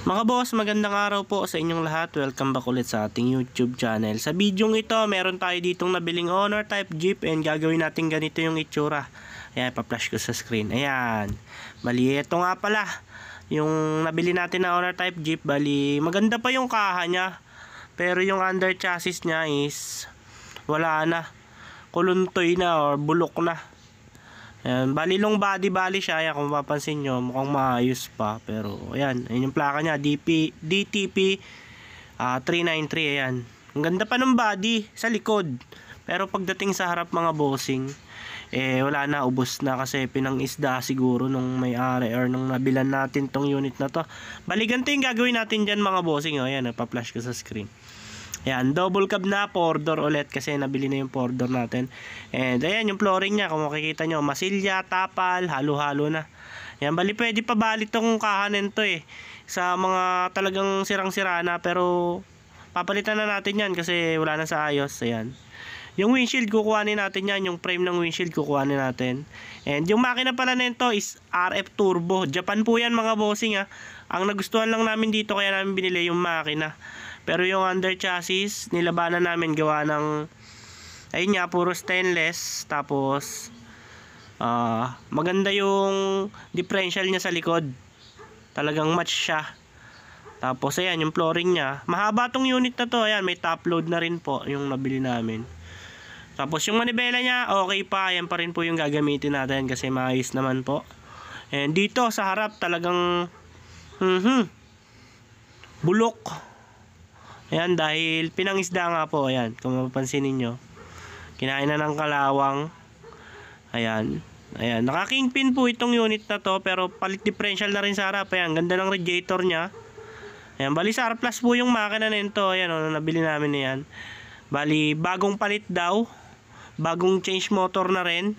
Mga boss, magandang araw po sa inyong lahat. Welcome back ulit sa ating YouTube channel. Sa bidyong ito, meron tayo ditong nabiling Honor type Jeep and gagawin natin ganito yung itsura. Ayan, pa-flash ko sa screen. Ayan. Bali, ito nga pala. Yung nabili natin na Honor type Jeep, bali, maganda pa yung kaha niya. Pero yung under chassis niya is wala na. Kuluntoy na or bulok na. Ayan, bali long body siya. Ayan, kung mapapansin nyo, mukhang maayos pa. Pero ayan, ayan yung plaka niya, DTP 393. Ayan, ang ganda pa ng body sa likod. Pero pagdating sa harap mga bossing, wala na, ubos na kasi pinang-isda siguro nung may-ari or nung nabilan natin tong unit na to. Bali, ganito yung gagawin natin dyan mga bossing. Ayan, nagpa-flash ko sa screen. Ayan, double cab na, 4-door ulit kasi nabili na yung 4-door natin. And ayan, yung flooring niya, kung makikita nyo, masilya, tapal, halo-halo na. Ayan, bali pwede pa bali tong kahanin to sa mga talagang sirang-sira na, pero papalitan na natin yan kasi wala na sa ayos. Ayan. Yung windshield, kukuhanin natin yan. Yung frame ng windshield, kukuhanin natin. And yung makina pala nito is RF Turbo. Japan po yan mga bossing . Ang nagustuhan lang namin dito, kaya namin binili yung makina. Pero yung under chassis, nilabanan namin gawa ng, ayun nga, puro stainless. Tapos, maganda yung differential niya sa likod. Talagang match siya. Tapos, ayan, yung flooring niya. Mahaba tong unit na to. Ayan, may top load na rin po yung nabili namin. Tapos, yung manibela niya, okay pa. Ayan pa rin po yung gagamitin natin kasi maayos naman po. And dito, sa harap, talagang, bulok. Ayan, dahil pinangisda nga po. Ayan, kung mapapansin ninyo, kinain na ng kalawang. Ayan, ayan, naka-kingpin po itong unit na to, pero palit differential na rin sa harap. Ayan, ganda ng radiator nya. Ayan, bali sa plus po yung makina nito. Ayan, nabili namin na yan. Bali, bagong palit daw, bagong change motor na rin.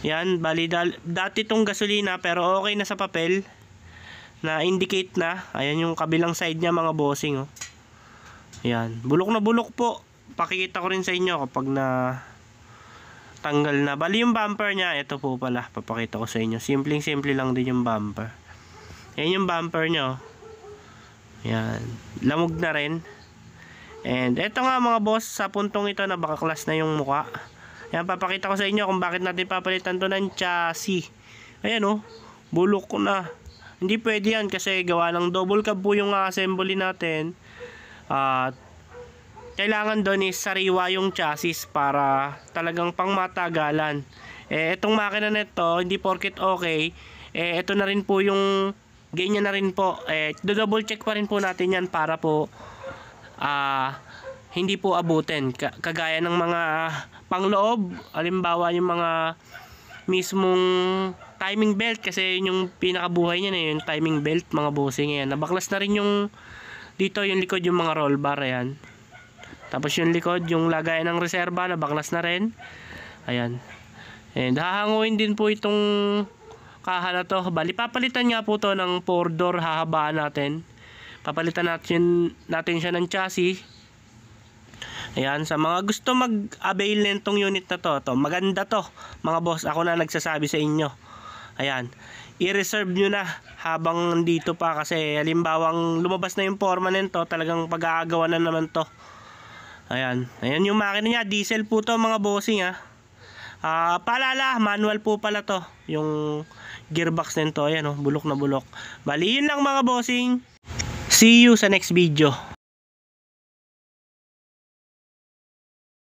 Ayan, bali dati itong gasolina, pero okay na sa papel, na indicate na. Ayan yung kabilang side niya mga bossing . Ayan, bulok na bulok po. Pakikita ko rin sa inyo kapag na tanggal na. Bali yung bumper niya, ito po pala, papakita ko sa inyo. Simpleng simple lang din yung bumper. Ayan yung bumper niya . Ayan, lamog na rin. And eto nga mga boss, sa puntong ito na bakaklas na yung muka. Ayan, papakita ko sa inyo kung bakit natin papalitan to ng chassis. Ayan bulok na. Hindi pwede yan kasi gawa ng double cab po yung assembly natin. At kailangan doon is sariwa yung chassis para talagang pangmatagalan. Itong makina nito, hindi porket okay, ito na rin po yung ganyan na rin po. Double check pa rin po natin yan para po hindi po abutin. Kagaya ng mga pangloob, halimbawa yung mga mismong timing belt, kasi yun yung pinakabuhay niya yung timing belt mga bossing. Ayan, nabaklas na rin yung dito yung likod, yung mga roll bar. Ayan, tapos yung likod, yung lagayan ng reserva, nabaklas na rin. Ayan, and hahanguin din po itong kaha na to. Bali, papalitan nga po to ng 4-door, hahabaan natin. Papalitan natin siya ng chassis. Ayan, sa mga gusto mag-avail nitong unit na to, maganda to mga boss, ako na nagsasabi sa inyo. Ayan, i-reserve nyo na habang nandito pa, kasi halimbawang lumabas na yung forma nito, talagang pag-aagawan na naman to. Ayan, ayan yung makina niya, diesel po to mga bossing . Paalala, manual po pala to yung gearbox nito. Ayan bulok na bulok. Bali, yun lang mga bossing. See you sa next video.